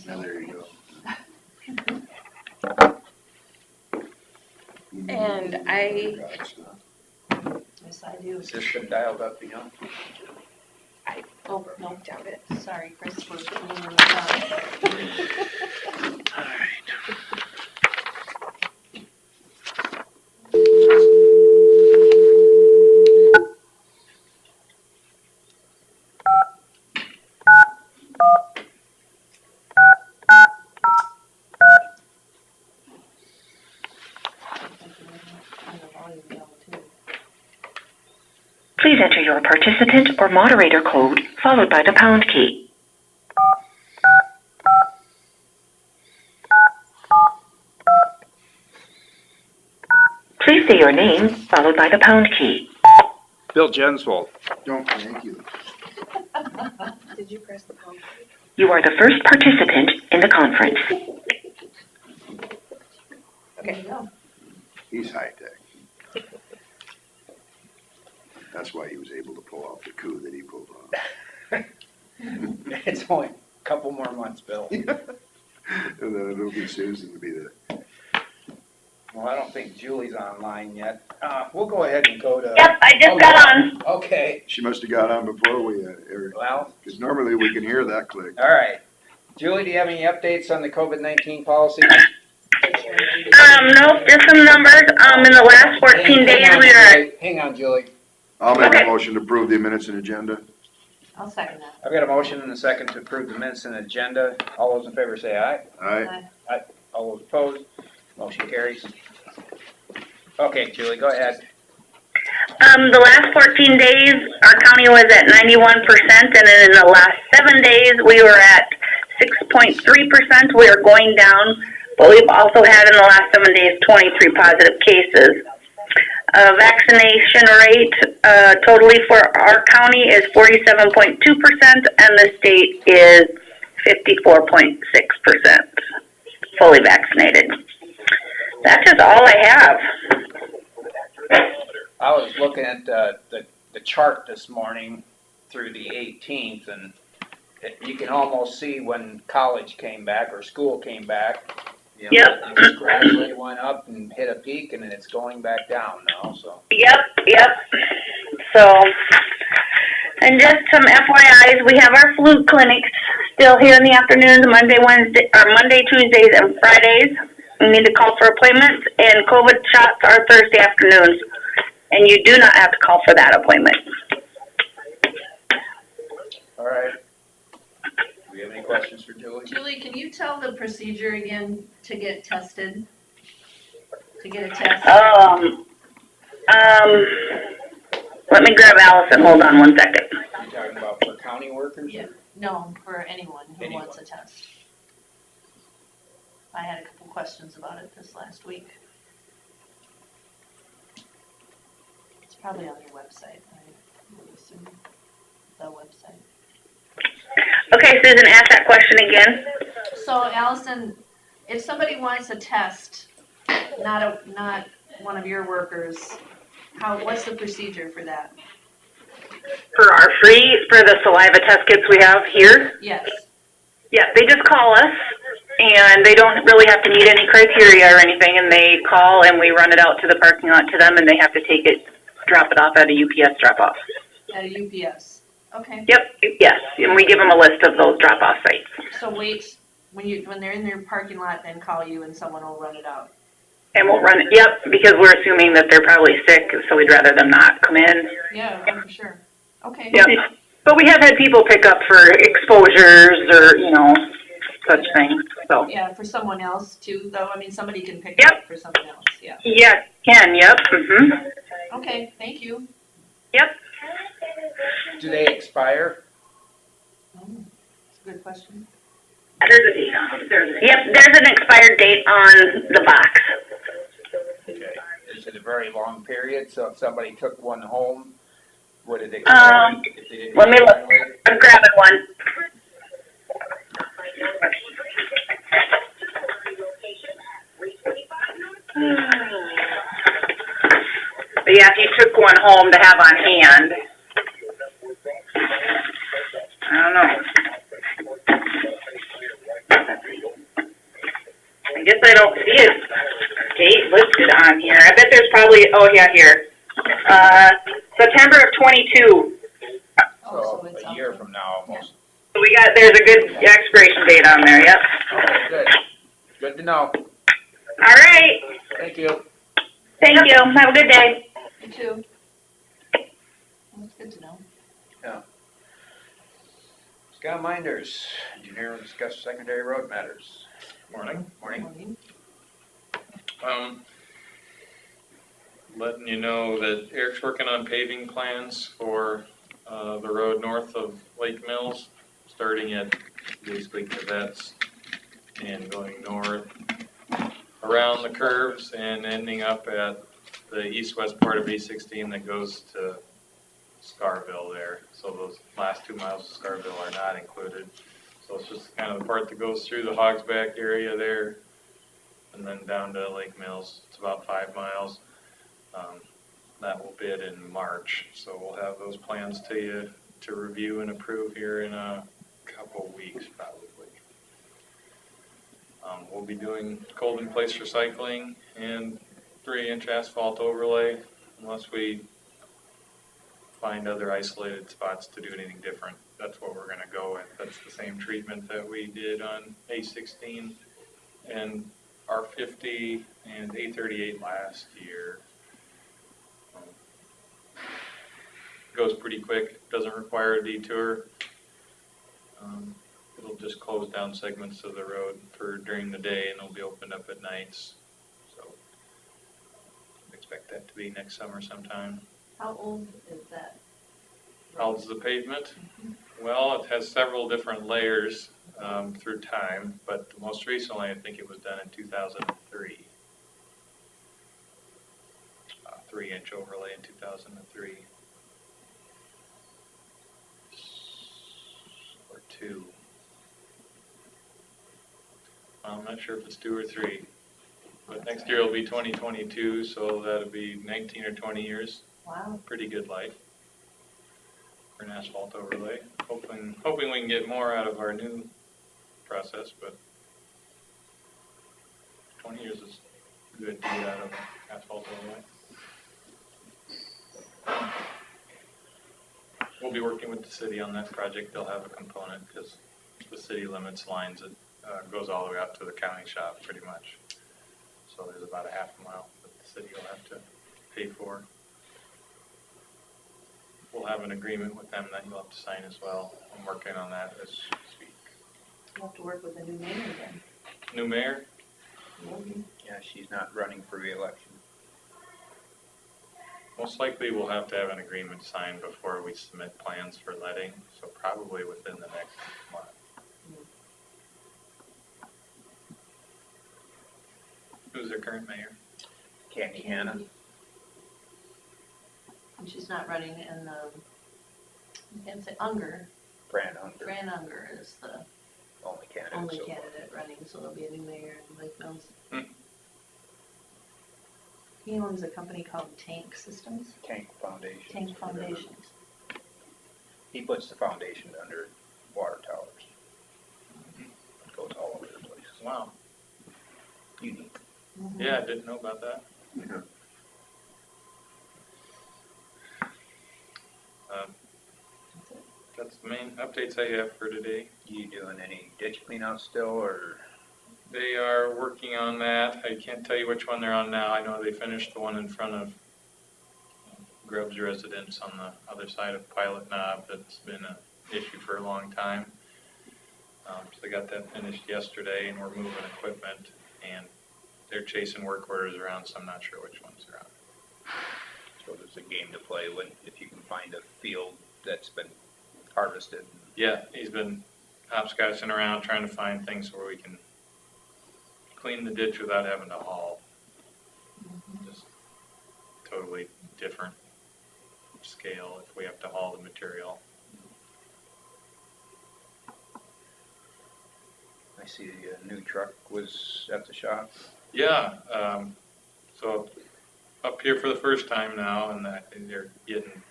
Now, there you go. And Yes, I do. Is this been dialed up, you know? Oh, no, doubt it. sorry, Chris, we're doing it. All right. Please enter your participant or moderator code followed by the pound key. Please say your name followed by the pound key. Bill Jensvold. Don't thank you. Did you press the pound? You are the first participant in the conference. There you go. He's high tech. That's why he was able to pull off the coup that he pulled off. It's only a couple more months, Bill. And then it'll be Susan to be the. Well, I don't think Julie's online yet. We'll go ahead and go to. Yep, I just got on. Okay. She must have got on before we, Eric. Well, Because normally we can hear that click. all right. Julie, do you have any updates on the COVID-19 policy? No, just some numbers. In the last 14 days, we are at. Hang on, Julie. I'll make Okay. a motion to approve the minutes and agenda. I'll second that. I've got a motion and a second to approve the minutes and agenda. All those in favor say aye. Aye. All those opposed, motion carries. Okay, Julie, go ahead. The last 14 days, our county was at 91%, and then in the last 7 days, we were at 6.3%. We are going down, but we've also had in the last 7 days 23 positive cases. Vaccination rate totally for our county is 47.2%, and the state is 54.6% fully vaccinated. That's just all I have. I was looking at the chart this morning through the 18th, and you can almost see when college came back or school came back. You know, Yep. It just gradually went up and hit a peak, and then it's going back down now. So. Yep. So, and just some FYIs, we have our flu clinics still here in the afternoons, Monday, Tuesdays, and Fridays. You need to call for appointments, and COVID shots are Thursday afternoons, and you do not have to call for that appointment. All right. Do we have any questions for Julie? Julie, can you tell the procedure again to get tested? To get a test? Let me grab Allison. Hold on one second. You're talking about for county workers? Yeah. No, for anyone who Anyone. wants a test. I had a couple questions about it this last week. It's probably on your website, I would assume, the website. Okay, Susan, ask that question again. So Allison, if somebody wants a test, not one of your workers, what's the procedure for that? For the saliva test kits we have here, Yes. yeah, they just call us, and they don't really have to meet any criteria or anything, and they call and we run it out to the parking lot to them, and they have to drop it off at a UPS drop-off. At a UPS. Okay. Yep, yes, and we give them a list of those drop-off sites. So wait, when they're in their parking lot, then call you and someone will run it out. And we'll run it, yep, because we're assuming that they're probably sick, so we'd rather them not come in. Yeah, for sure. Okay. Yep, but we have had people pick up for exposures or, such things, so. Yeah, for someone else too, though. I mean, somebody can pick Yep. it up for someone else, yeah. Yeah, can, yep, Okay, thank you. Yep. Do they expire? Oh, that's a good question. There's a date on it. Yep, there's an expired date on the box. Okay. Is it a very long period? So if somebody took one home, would it expire? If they didn't Let me use it look. right away? I'm grabbing one. But yeah, if you took one home to have on hand, I don't know. guess I don't see a date listed on here. I bet there's probably, oh yeah, here. September of 22. Oh, So it's a out year there. from now almost. So there's a good expiration date on there, yep. Oh, good. Good to know. All right, Thank you. thank you, have a good day. You too. That's good to know. Scott Minders, engineer, will discuss secondary road matters. Morning. Morning. Letting you know that Eric's working on paving plans for the road north of Lake Mills, starting at basically Cavettes and going north around the curves and ending up at the east-west part of A16 that goes to Scarville there. So those last 2 miles of Scarville are not included. So it's just kind of the part that goes through the Hogsback area there and then down to Lake Mills. It's about 5 miles. That will bid in March. So we'll have those plans to you to review and approve here in a couple weeks probably. We'll be doing cold in place recycling and 3-inch asphalt overlay unless we find other isolated spots to do anything different. That's what we're gonna go with. That's the same treatment that we did on A16 and R50 and A38 last year. Goes pretty quick, doesn't require a detour. It'll just close down segments of the road for during the day and it'll be opened up at nights. So expect that to be next summer sometime. How old is that? How old's the pavement? Well, it has several different layers through time, but most recently I think it was done in 2003. 3-inch overlay in 2003. Or 2. I'm not sure if it's 2 or 3. But next year will be 2022, so that'll be 19 or 20 years. Wow. Pretty good life for an asphalt overlay. Hoping we can get more out of our new process, but 20 years is good to get out of asphalt overlay. We'll be working with the city on that project. They'll have a component because the city limits lines. It goes all the way out to the county shop pretty much. So there's about a half a mile that the city will have to pay for. We'll have an agreement with them that you'll have to sign as well. I'm working on that as we speak. We'll have to work with a new mayor again. New mayor? Maybe. Yeah, she's not running for re-election. Most likely we'll have to have an agreement signed before we submit plans for letting, so probably within the next month. Who's their current mayor? Candy Hanna. And she's not running in, I can't say Unger. Brand Hunter, Fran Unger is the only candidate. only so far. candidate running, so there'll be a new mayor in Lake Mills. Hmm. He owns a company called Tank Systems, Tank Foundation. Tank Foundations. He puts the foundation under water towers. It goes all over the place. Wow. Unique. Mhm. Yeah, I didn't know about that. Yeah. That's the main updates I have for today. You doing any ditch cleanout still, or? They are working on that. I can't tell you which one they're on now. I know they finished the one in front of Grubb's residence on the other side of Pilot Knob. That's been an issue for a long time. So they got that finished yesterday and we're moving equipment and they're chasing work orders around, so I'm not sure which ones are on. So there's a game to play when, if you can find a field that's been harvested. Yeah, he's been hopscotching around trying to find things where we can clean the ditch without having to haul. Just totally different scale if we have to haul the material. I see a new truck was at the shop. Yeah, so up here for the first time now, and they're getting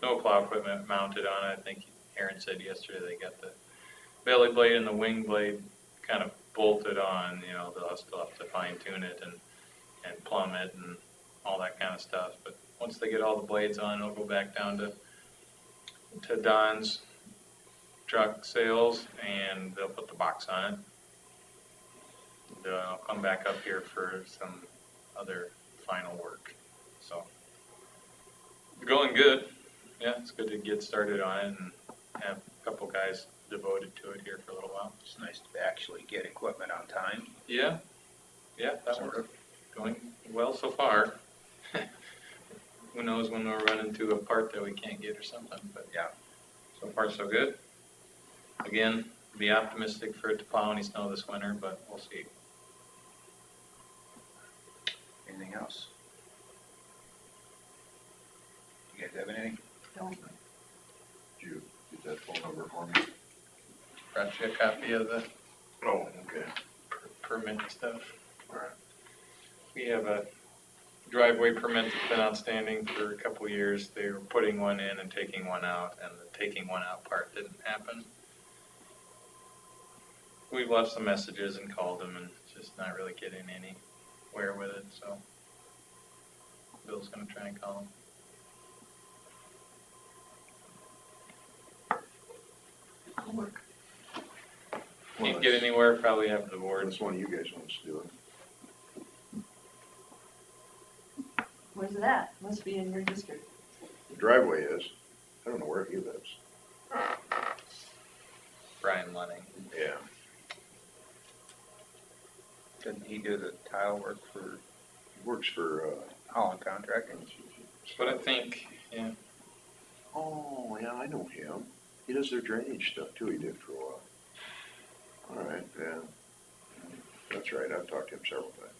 snowplow equipment mounted on it. I think Aaron said yesterday they got the belly blade and the wing blade kind of bolted on, you know, they'll still have to fine tune it and plumb it and all that kind of stuff. But once they get all the blades on, it'll go back down to Don's truck sales, and they'll put the box on it. And, I'll come back up here for some other final work. So, going good. Yeah, it's good to get started on it and have a couple guys devoted to it here for a little while. It's nice to actually get equipment on time. Yeah, that worked. Going well so far. Who knows when we'll run into a part that we can't get or something, but Yeah. so far so good. Again, be optimistic for it to plow any snow this winter, but we'll see. Anything else? You guys have anything? Did you get that phone number for me? Brought you a copy of the Oh, okay. permit stuff. All right. We have a driveway permit that's been outstanding for a couple of years. They were putting one in and taking one out, and the taking one out part didn't happen. We've left some messages and called them and just not really getting anywhere with it, so Bill's gonna try and call them. Can't get anywhere, probably have the board. That's one of you guys wants to do it. Where's it at? Must be in your district. The driveway is. I don't know where he lives. Brian Lenning. Yeah. Didn't he do the tile work for He works for, Holland Contracting? But I think, yeah, oh, yeah, I know him. He does their drainage stuff too. He did for a while. All right, yeah. That's right. I've talked to him several times.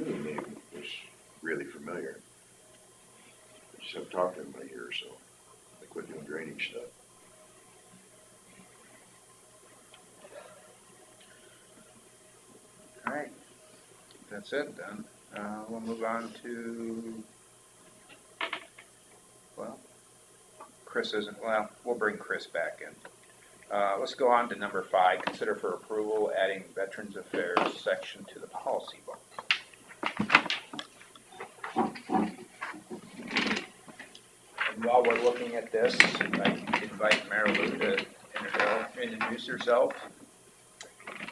The name was really familiar. I just haven't talked to him in a year or so. They quit doing drainage stuff. All right, that's it then. We'll move on to, well, Chris isn't, well, we'll bring Chris back in. Let's go on to number 5, consider for approval adding Veterans Affairs section to the policy book. And while we're looking at this, I invite Mary Lou to introduce herself.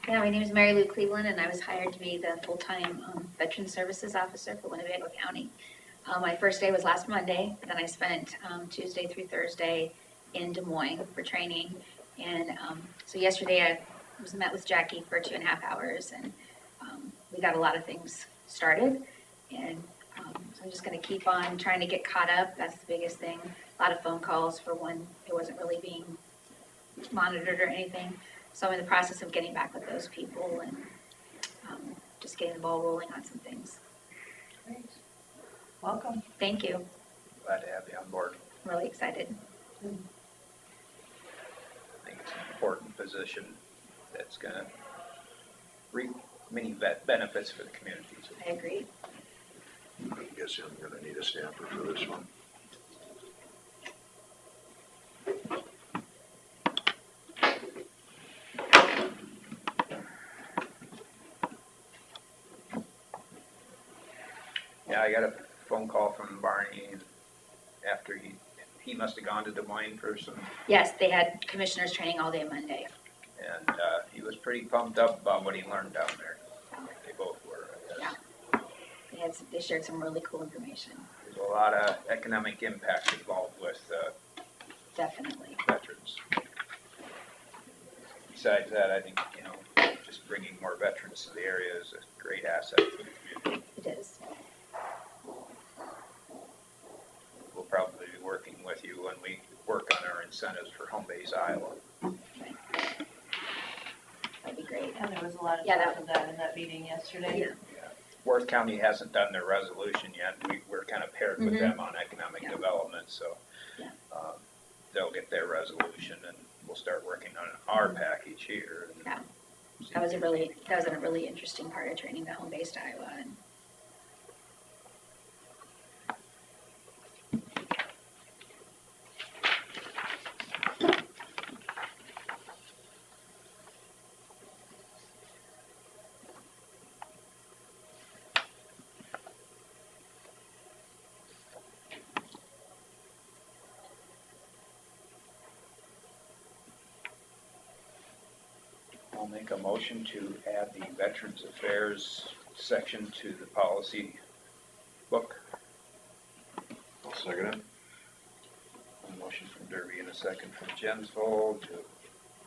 Yeah, my name is Mary Lou Cleveland, and I was hired to be the full-time Veteran Services Officer for Winnebago County. My first day was last Monday, then I spent Tuesday through Thursday in Des Moines for training. And so yesterday I met with Jackie for 2.5 hours, and we got a lot of things started. And so I'm just going to keep on trying to get caught up. That's the biggest thing. A lot of phone calls for when it wasn't really being monitored or anything. So I'm in the process of getting back with those people and just getting the ball rolling on some things. Great. Welcome. Thank you. Glad to have you on board. I'm really excited. I think it's an important position that's going to reap many benefits for the communities. I agree. I guess I'm gonna need a stamper for this one. Yeah, I got a phone call from Barney after he must have gone to Des Moines for some, Yes, they had commissioners training all day Monday. and he was pretty pumped up about what he learned down there. They both were, I guess. They shared some really cool information. There's a lot of economic impact involved with Definitely. veterans. Besides that, I think, just bringing more veterans to the area is a great asset for the community. It is. We'll probably be working with you when we work on our incentives for home-based Iowa. That'd be great. And there was a lot of Yeah, talk of that in that meeting yesterday. Yeah. Worth County hasn't done their resolution yet. We're kind of paired with Mhm. them on economic Yeah. development, so Yeah. they'll get their resolution and we'll start working on our package here. and Yeah. see That was if a really interesting part of training the home-based Iowa. And I'll make a motion to add the Veterans Affairs section to the policy book. I'll second it. A motion from Derby and a second from Jensvold to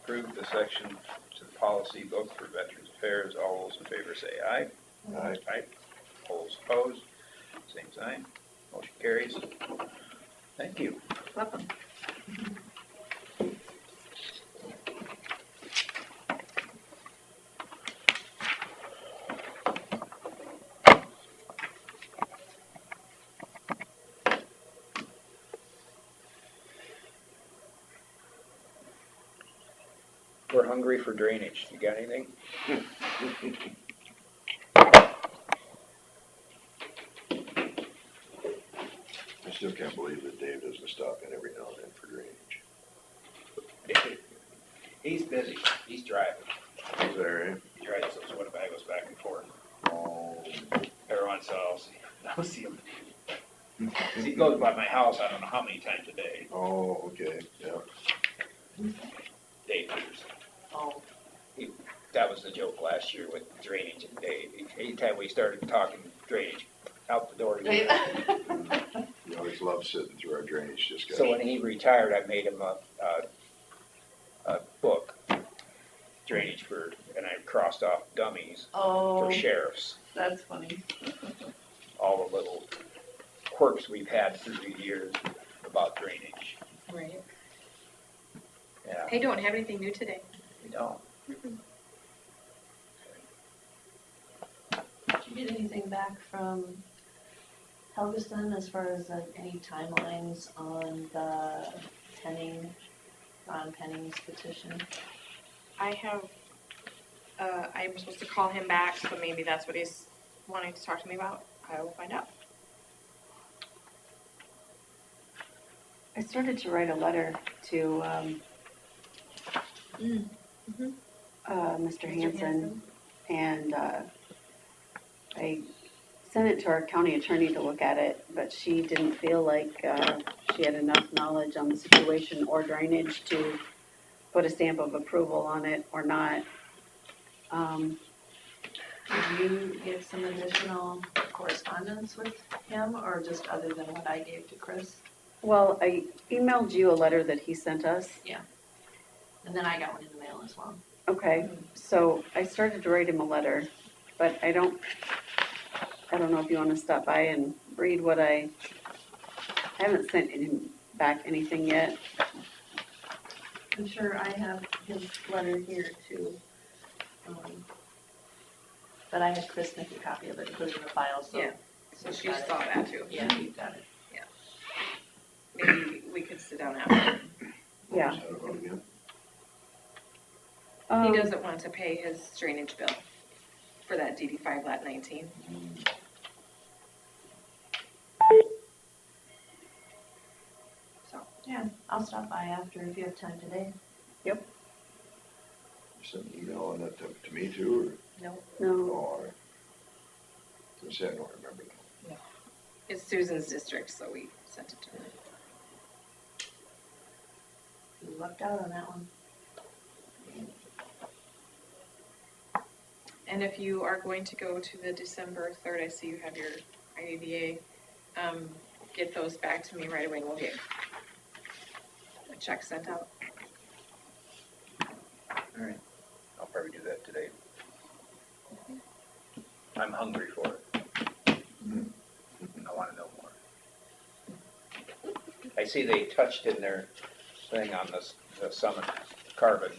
approve the section to the policy book for Veterans Affairs. All those in favor say aye. Aye. Aye. All those opposed, same sign. Motion carries. Thank you. Welcome. We're hungry for drainage. You got anything? I still can't believe that Dave doesn't stop in every now and then for drainage. He's busy. He's driving. Is that right? He drives those Winnebagos back and forth. Oh, Every once in a while, I'll see him. He goes by my house, I don't know how many times a day. oh, okay, yeah. Dave Peterson. Oh, That was the joke last year with drainage and Dave. Anytime we started talking drainage, out the door. right. He always loves sitting through our drainage So discussion. when he retired, I made him a book, drainage for, and I crossed off dummies Oh, for sheriffs. that's funny. All the little quirks we've had through the years about drainage. Right. Yeah, I don't have anything new today. we don't. Did you get anything back from Helgeson as far as any timelines on the Ron Penning's petition? I have, I'm supposed to call him back, so maybe that's what he's wanting to talk to me about. I will find out. I started to write a letter to Mr. Hanson, and I sent it to our county attorney to look at it, but she didn't feel like she had enough knowledge on the situation or drainage to put a stamp of approval on it or not. Did you get some additional correspondence with him, or just other than what I gave to Chris? Well, I emailed you a letter that he sent us. And then I got one in the mail as well. Okay, so I started to write him a letter, but I don't know if you want to stop by and read what I haven't sent him back anything yet. I'm sure I have his letter here too. But I had Chris make a copy of it, put it in the file, so. Yeah. So she saw that too. Yeah, you got it. Maybe we could sit down after. Yeah. What's that about again? He doesn't want to pay his drainage bill for that DD5 lat 19. So, Yeah, I'll stop by after if you have time today. You sent an email on that to me too, no, or? No, Oh, I was gonna say, I don't remember that. it's Susan's district, so we sent it to her. You lucked out on that one. And if you are going to go to the December 3rd, I see you have your IAVA, get those back to me right away and we'll get a check sent out. All right, I'll probably do that today. I'm hungry for it. I want to know more. I see they touched in their thing on the Summit Carbon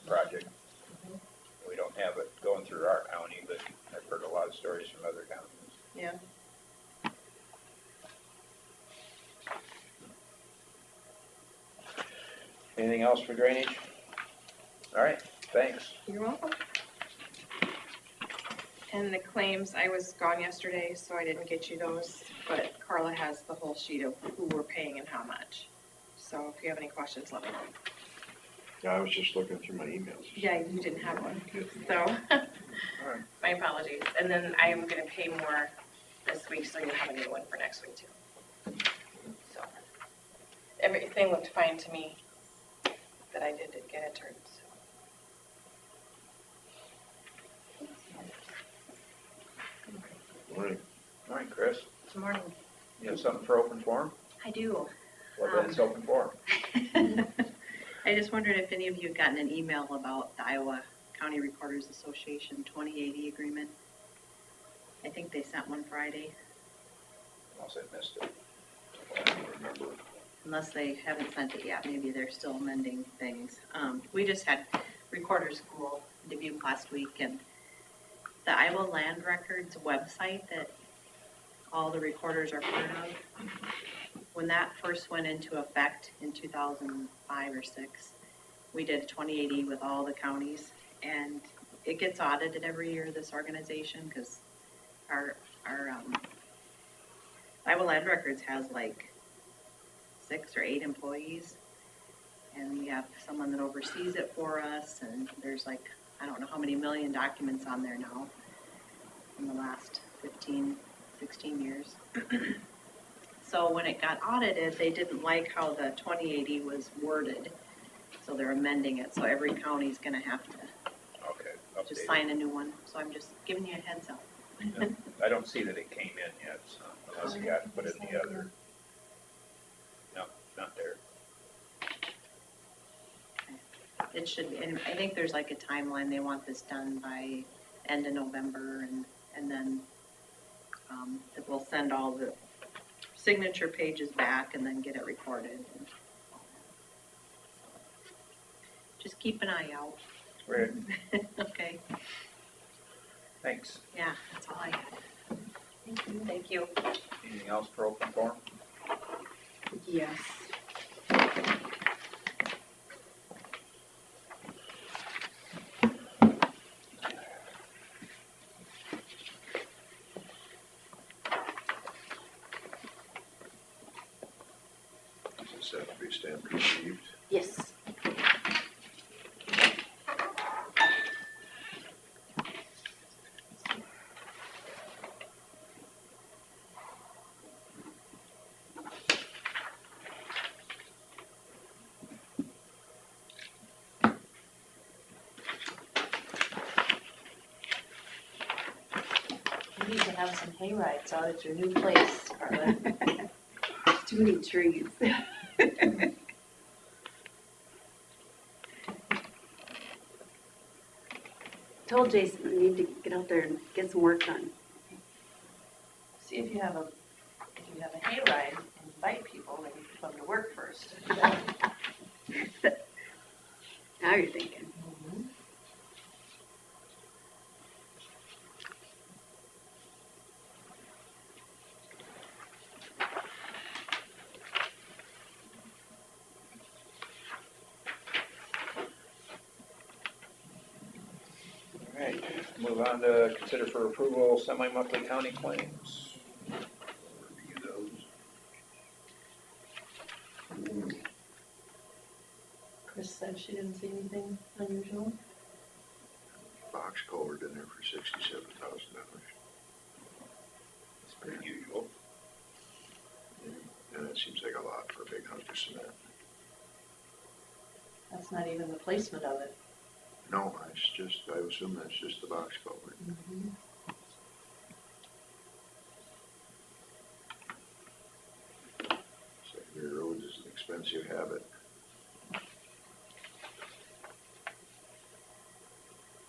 project. We don't have it going through our county, but I've heard a lot of stories from other counties. Yeah. Anything else for drainage? All right, thanks. You're welcome. And the claims, I was gone yesterday, so I didn't get you those, but Carla has the whole sheet of who we're paying and how much. So if you have any questions, let me know. Yeah, I was just looking through my emails. Yeah, you didn't have one, Kidding. so All right. my apologies. And then I am gonna pay more this week, so you'll have a new one for next week too. So everything looked fine to me that I did get entered, so. Good morning. You have something for open forum? I do. What is open forum? I just wondered if any of you had gotten an email about the Iowa County Recorders Association 2080 agreement. I think they sent one Friday, Unless I missed it. I don't remember. unless they haven't sent it yet, maybe they're still amending things. We just had recorder school in Dubuque last week, and the Iowa Land Records website that all the recorders are part of, when that first went into effect in 2005 or 6, we did 2080 with all the counties, and it gets audited every year, this organization, because our Iowa Land Records has like 6 or 8 employees, and we have someone that oversees it for us, and there's like, I don't know how many million documents on there now in the last 15, 16 years. So when it got audited, they didn't like how the 2080 was worded, so they're amending it, so every county's gonna have to Okay, just updated. sign a new one, so I'm just giving you a heads up. I don't see that it came in yet, so unless you got to put it in the other. No, not there. It should be, and I think there's like a timeline, they want this done by end of November, and then it will send all the signature pages back and then get it recorded. And just keep an eye out. Great, Okay, thanks. yeah, that's all I had. Thank you. Anything else for open forum? Yes. Does this have to be stamped received? Yes. You need to have some hay rides out at your new place, Carla. Too many trees. Told Jason I need to get out there and get some work done. See if you have a hay ride and invite people, then you can come to work first. Now you're thinking. All right, move on to consider for approval semi-monthly county claims. Review those. Chris said she didn't see anything unusual. Box culvert in there for $67,000. It's pretty usual. And that seems like a lot for a big hunk of cement. That's not even the placement of it. No, it's just, I assume that's just the box culvert. Secondary roads is an expensive habit.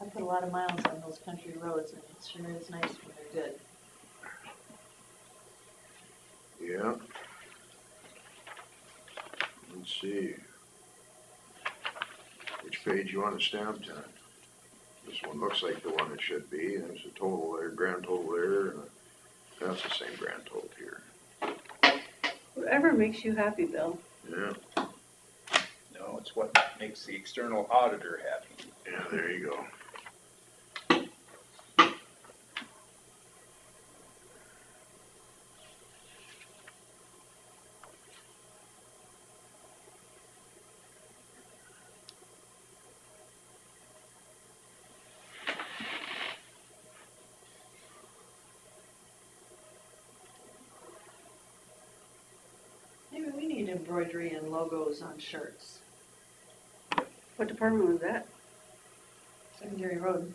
I put a lot of miles on those country roads, and it sure is nice when they're good. Yeah. Let's see. Which page you want it stamped on? This one looks like the one it should be. There's a total there, grand total there, and that's the same grand total here. Whatever makes you happy, Bill. Yeah, No, it's what makes the external auditor happy. yeah, there you go. Maybe we need embroidery and logos on shirts. What department was that? Secondary road.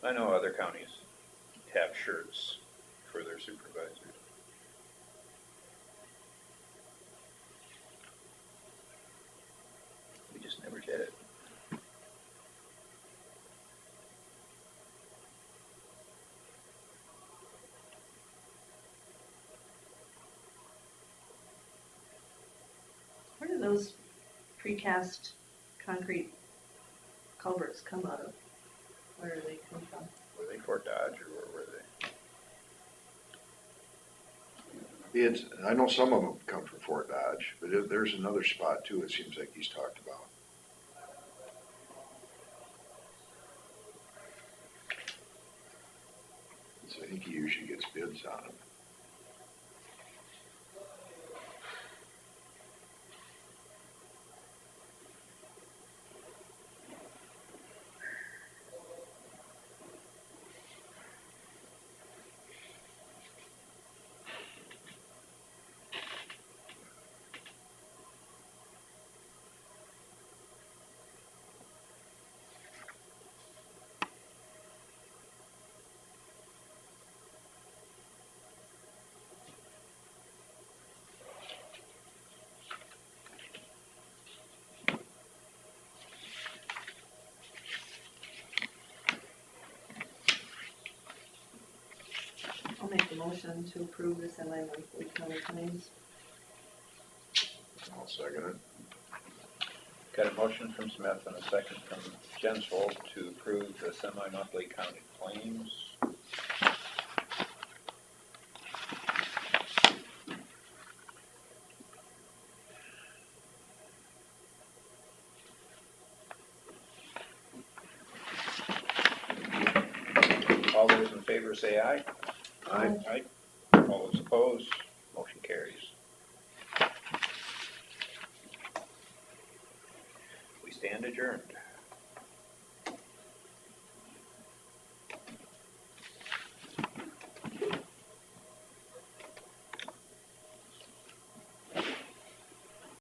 I know other counties have shirts for their supervisors. We just never did it. Where do those precast concrete culverts come out of? Where do they come from? Were they Fort Dodge or where were they? I know some of them come from Fort Dodge, but there's another spot too, it seems like he's talked about. So I think he usually gets bids on them. I'll make the motion to approve the semi-monthly county claims. I'll second it. Got a motion from Smith and a second from Jensvold to approve the semi-monthly county claims. All those in favor say aye. Aye. Aye. All those opposed, motion carries. We stand adjourned.